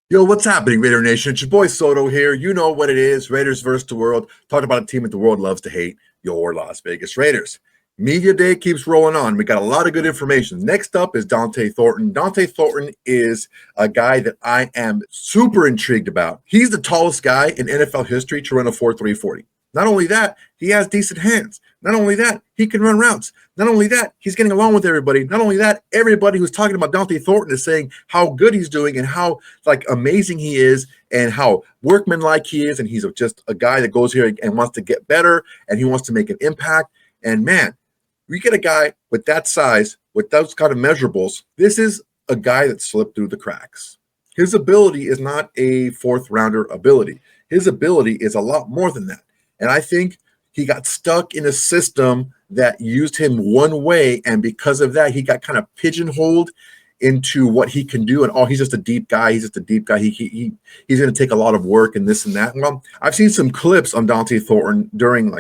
Yo, what's happening, Raider Nation? It's your boy Soto here. You know what it is. Raiders versus the world. Talk about a team that the world loves to hate, your Las Vegas Raiders. Media day keeps rolling on. We got a lot of good information. Next up is Donte Thornton. Donte Thornton is a guy that I am super intrigued about. He's the tallest guy in NFL history to run a 4.3 40. Not only that, he has decent hands. Not only that, he can run routes. Not only that, he's getting along with everybody. Not only that, everybody who's talking about Donte Thornton is saying how good he's doing and how amazing he is and how workmanlike he is. And he's just a guy that goes here and wants to get better and he wants to make an impact. And man, we get a guy with that size, with those kind of measurables. This is a guy that slipped through the cracks. His ability is not a fourth rounder ability. His ability is a lot more than that. And I think he got stuck in a system that used him one way. And because of that, he got kind of pigeonholed into what he can do. And he's just a deep guy. He's just a deep guy. He's going to take a lot of work and this and that. Well, I've seen some clips on Donte Thornton during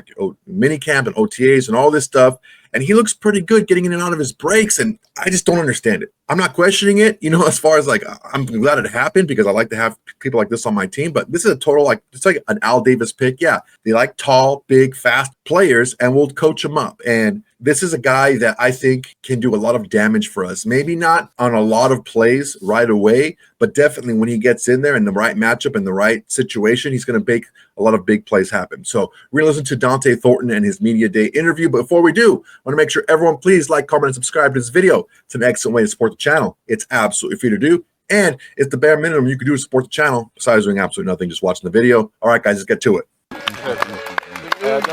mini camp and OTAs and all this stuff. And he looks pretty good getting in and out of his breaks. And I just don't understand it. I'm not questioning it, as far as I'm glad it happened because I like to have people like this on my team. But this is a total, it's like an Al Davis pick. Yeah, they like tall, big, fast players and we'll coach them up. And this is a guy that I think can do a lot of damage for us. Maybe not on a lot of plays right away, but definitely when he gets in there in the right matchup and the right situation, he's going to make a lot of big plays happen. So we're going to listen to Donte Thornton and his media day interview. But before we do, I want to make sure everyone please like, comment, and subscribe to this video. It's an excellent way to support the channel. It's absolutely free to do. And it's the bare minimum you can do to support the channel besides doing absolutely nothing, just watching the video. All right, guys, let's get to it.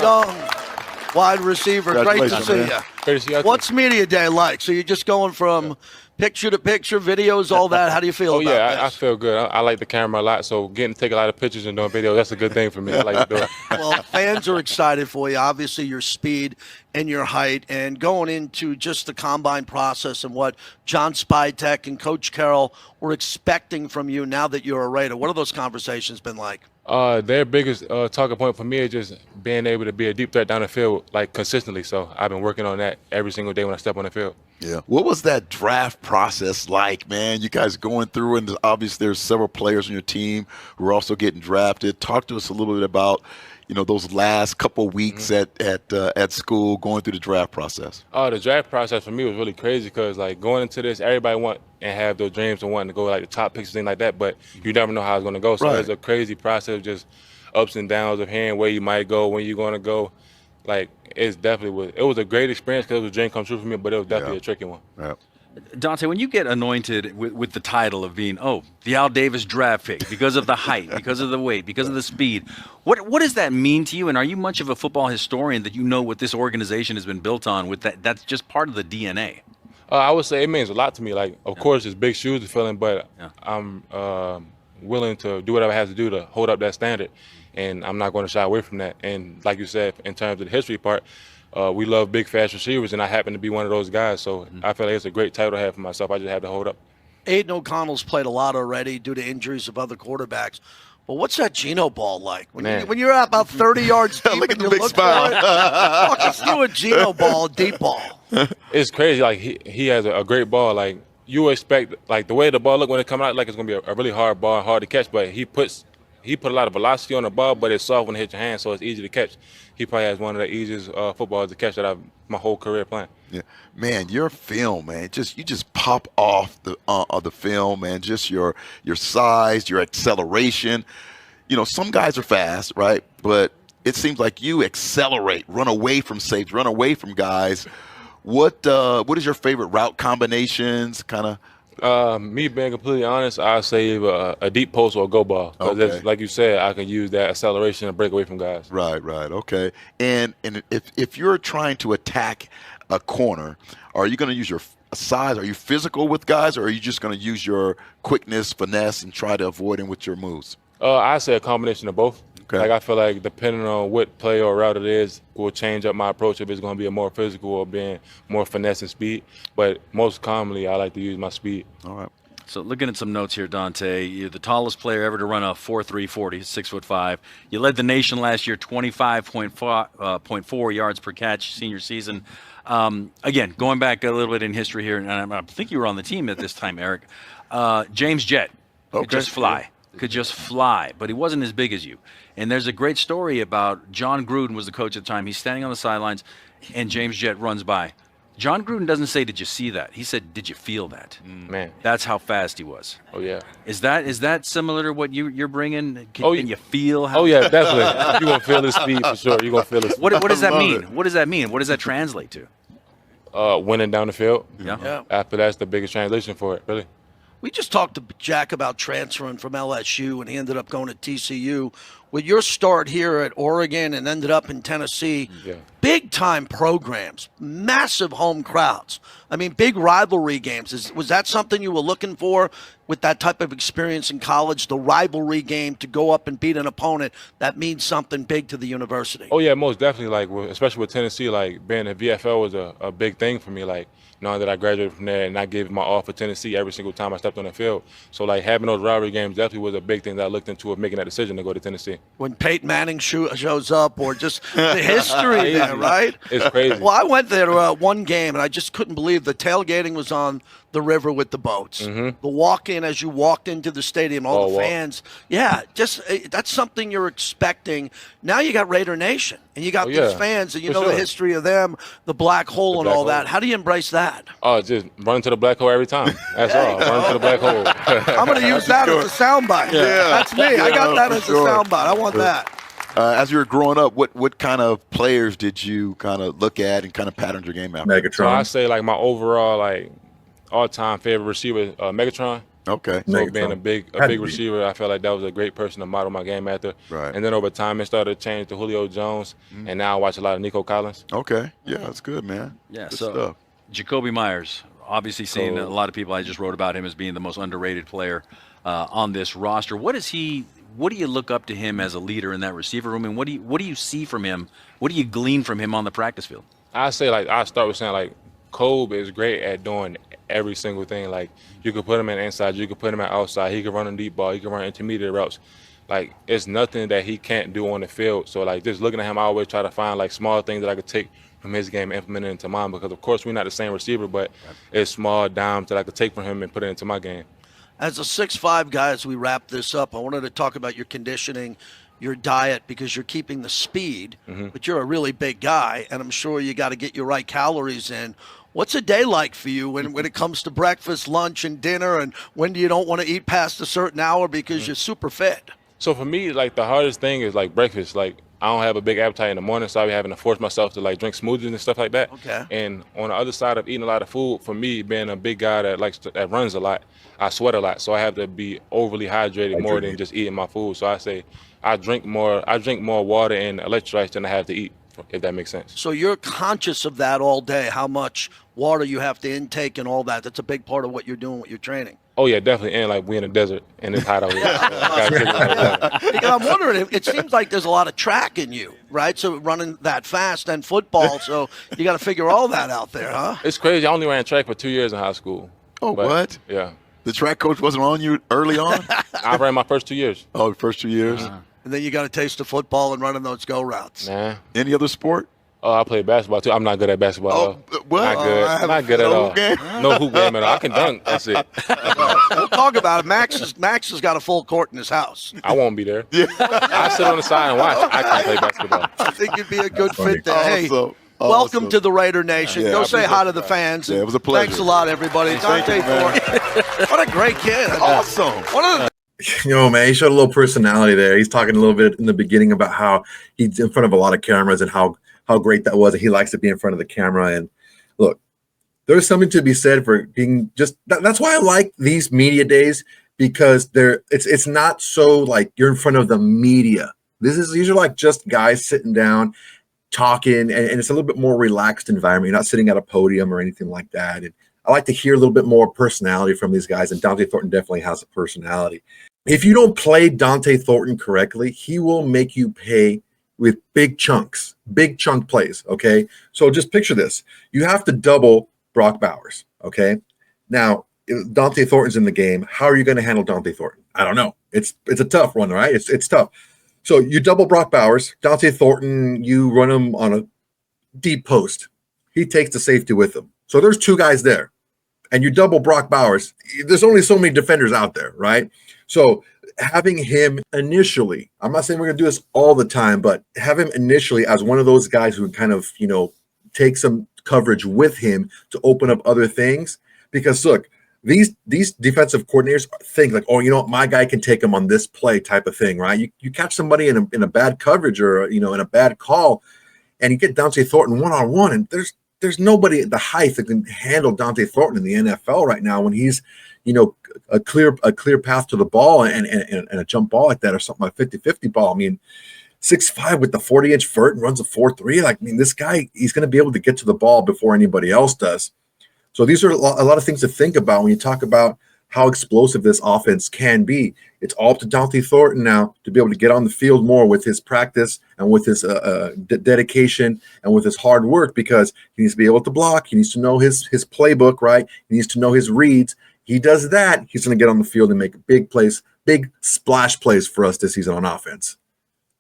Young wide receiver. Great to see you. Great to see you. What's media day like? So you're just going from picture to picture, videos, all that. How do you feel about this? I feel good. I like the camera a lot, so getting to take a lot of pictures and doing videos, that's a good thing for me. I like to do it. Well, fans are excited for you. Obviously, your speed and your height, and going into just the combine process and what John Spytek and Coach Carroll were expecting from you now that you're a Raider. What have those conversations been like? Their biggest talking point for me is just being able to be a deep threat down the field, consistently. So I've been working on that every single day when I step on the field. Yeah. What was that draft process like, man? You guys going through, and obviously there's several players on your team who are also getting drafted. Talk to us a little bit about, those last couple weeks at school going through the draft process. The draft process for me was really crazy because, going into this, everybody want and have those dreams of wanting to go the top picks and things like that, but you never know how it's going to go. So It's a crazy process, just ups and downs of hearing where you might go, when you're going to go. It was a great experience because it was a dream come true for me, but it was definitely a tricky one. Yeah. Donte, when you get anointed with the title of being, the Al Davis draft pick, because of the height, because of the weight, because of the speed, what does that mean to you? And are you much of a football historian that you know what this organization has been built on with that's just part of the DNA? I would say it means a lot to me. Of course, it's big shoes to fill in, but I'm willing to do whatever I have to do to hold up that standard, and I'm not going to shy away from that. And like you said, in terms of the history part, we love big, fast receivers, and I happen to be one of those guys. So I feel like it's a great title to have for myself. I just have to hold up. Aiden O'Connell's played a lot already due to injuries of other quarterbacks. But what's that Geno ball like? When you're at about 30 yards deep Look at and the you big look smile. for it, walk us through a Geno ball, a deep ball. It's crazy. He has a great ball. You expect, the way the ball look when it comes out, it's going to be a really hard ball, hard to catch. But he put a lot of velocity on the ball, but it's soft when it hits your hand, so it's easy to catch. He probably has one of the easiest footballs to catch that I've my whole career playing. Yeah, man, your film, man, you just pop off the film, man. Just your size, your acceleration. Some guys are fast, right? But it seems like you accelerate, run away from safes, run away from guys. What is your favorite route combinations, kind of? Me being completely honest, I say a deep post or a go ball. Okay. Like you said, I can use that acceleration to break away from guys. Right, okay. And if you're trying to attack a corner, are you going to use your size? Are you physical with guys, or are you just going to use your quickness, finesse, and try to avoid him with your moves? I say a combination of both. Okay. I feel like depending on what play or route it is, will change up my approach if it's going to be a more physical or being more finesse and speed. But most commonly, I like to use my speed. All right. So looking at some notes here, Donte, you're the tallest player ever to run a 4.3 40, 6'5". You led the nation last year, 25.4 yards per catch, senior season. Again, going back a little bit in history here, and I think you were on the team at this time, Eric. James Jett Could just fly. Could just fly, but he wasn't as big as you. And there's a great story about John Gruden was the coach at the time. He's standing on the sidelines, and James Jett runs by. John Gruden doesn't say, "Did you see that?" He said, "Did you feel that?" Man. That's how fast he was. Oh yeah. Is that similar to what you're bringing? Can you feel how? Oh yeah, definitely. You're gonna feel his speed for sure. You're gonna feel his. What does that love mean? it. What does that mean? What does that translate to? Winning down the field. Yeah. After that's the biggest translation for it, really. We just talked to Jack about transferring from LSU, and he ended up going to TCU. With your start here at Oregon and ended up in Tennessee, big-time programs, massive home crowds. I mean, big rivalry games. Was that something you were looking for with that type of experience in college, the rivalry game, to go up and beat an opponent that means something big to the university? Oh yeah, most definitely. Like, especially with Tennessee, like being a VFL was a big thing for me. Like, knowing that I graduated from there and I gave my all for Tennessee every single time I stepped on the field. So like having those rivalry games definitely was a big thing that I looked into of making that decision to go to Tennessee. When Peyton Manning shows up, or just the history there, right? It's crazy. Well, I went there one game, and I just couldn't believe the tailgating was on the river with the boats. The walk-in as you walked into the stadium, all the fans. Yeah, just that's something you're expecting. Now you got Raider Nation, and you got these fans, and you know the history of them, the black hole and all that. How do you embrace that? Oh, just run into the black hole every time. That's all. Run into the black hole. I'm going to use that as a soundbite. Yeah. That's me. I got that as a soundbite. I want that. As you were growing up, what kind of players did you kind of look at and kind of pattern your game after? Megatron. So I say like my overall all-time favorite receiver, Megatron. Okay. So Megatron. being a big receiver, I felt like that was a great person to model my game after. Right. And then over time, it started to change to Julio Jones, and now I watch a lot of Nico Collins. Okay. Yeah, that's good, man. Yeah. Good So stuff. Jacoby Myers, obviously seen a lot of people. I just wrote about him as being the most underrated player on this roster. What do you look up to him as a leader in that receiver room, and what do you see from him? What do you glean from him on the practice field? I say I start with saying Kobe is great at doing every single thing. Like you could put him in inside, you could put him at outside. He could run a deep ball, he could run intermediate routes. Like it's nothing that he can't do on the field. So just looking at him, I always try to find small things that I could take from his game and implement it into mine, because of course we're not the same receiver, but it's small dimes that I could take from him and put it into my game. As a 6'5" guy, as we wrap this up, I wanted to talk about your conditioning, your diet, because you're keeping the speed, but you're a really big guy, and I'm sure you got to get your right calories in. What's a day like for you when it comes to breakfast, lunch, and dinner, and when you don't want to eat past a certain hour because you're super fit? So for me, the hardest thing is breakfast. I don't have a big appetite in the morning, so I be having to force myself to drink smoothies and stuff like that. Okay. And on the other side of eating a lot of food, for me, being a big guy that runs a lot, I sweat a lot, so I have to be overly hydrated more than just eating my food. So I say I drink more water and electrolytes than I have to eat, if that makes sense. So you're conscious of that all day, how much water you have to intake and all that. That's a big part of what you're doing with your training. Oh yeah, definitely. And we in the desert and it's hot out here. So I gotta drink a lot of water. Because I'm wondering, it seems like there's a lot of track in you, right? So running that fast and football, so you got to figure all that out there, huh? It's crazy. I only ran track for 2 years in high school. Oh, But, what? Yeah. The track coach wasn't on you early on? I ran my first 2 years. Oh, the first 2 years? And then you got a taste of football and running those go routes. Nah. Any other sport? Oh, I played basketball too. I'm not good at basketball. What? Not good. Not good at no all. hoop game? No hoop game at all. I can dunk. That's it. We'll talk about it. Max has got a full court in his house. I won't be there. I sit on the side and watch. I can't play basketball. I think you'd be a good fit there. Hey, Awesome. welcome Awesome. to the Raider Nation. Yeah, Go I say hi to the fans. Yeah, it was a pleasure. Thanks a lot, everybody. Thank Donte you, man. Thornton. What a great kid. Awesome. One of the Man, he showed a little personality there. He's talking a little bit in the beginning about how he's in front of a lot of cameras and how great that was, and he likes to be in front of the camera. And look, there's something to be said for being just that's why I like these media days, because it's not so you're in front of the media. These are just guys sitting down talking, and it's a little bit more relaxed environment. You're not sitting at a podium or anything like that. And I like to hear a little bit more personality from these guys, and Donte Thornton definitely has a personality. If you don't play Donte Thornton correctly, he will make you pay with big chunk plays, okay? So just picture this. You have to double Brock Bowers, okay? Now, if Donte Thornton's in the game. How are you going to handle Donte Thornton? I don't know. It's a tough one, right? It's tough. So you double Brock Bowers. Donte Thornton, you run him on a deep post. He takes the safety with him. So there's two guys there. And you double Brock Bowers. There's only so many defenders out there, right? So having him initially, I'm not saying we're going to do this all the time, but have him initially as one of those guys who kind of, take some coverage with him to open up other things. Because look, these defensive coordinators think like, oh, my guy can take him on this play type of thing, right? You catch somebody in a bad coverage or, in a bad call, and you get Donte Thornton one-on-one, and there's nobody at the height that can handle Donte Thornton in the NFL right now when he's, a clear path to the ball and a jump ball like that, or something like 50-50 ball. I mean, 6'5" with the 40-inch vert and runs a 4.3. This guy, he's going to be able to get to the ball before anybody else does. So these are a lot of things to think about when you talk about how explosive this offense can be. It's all up to Donte Thornton now to be able to get on the field more with his practice and with his dedication and with his hard work, because he needs to be able to block. He needs to know his playbook, right? He needs to know his reads. He does that, he's going to get on the field and make big plays, big splash plays for us this season on offense.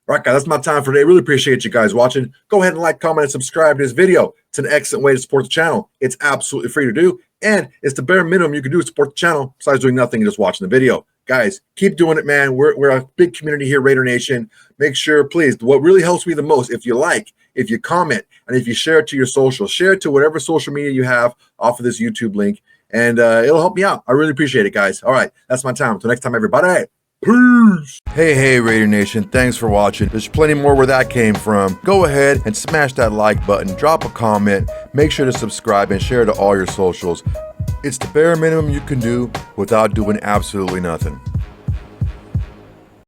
All right, guys, that's my time for today. Really appreciate you guys watching. Go ahead and like, comment, and subscribe to this video. It's an excellent way to support the channel. It's absolutely free to do, and it's the bare minimum you can do to support the channel besides doing nothing and just watching the video. Guys, keep doing it, man. We're a big community here, Raider Nation. Make sure, please, what really helps me the most, if you like, if you comment, and if you share it to your social, share it to whatever social media you have off of this YouTube link, and it'll help me out. I really appreciate it, guys. All right, that's my time. Until next time, everybody. Peace. Hey, Raider Nation. Thanks for watching. There's plenty more where that came from. Go ahead and smash that like button. Drop a comment. Make sure to subscribe and share to all your socials. It's the bare minimum you can do without doing absolutely nothing.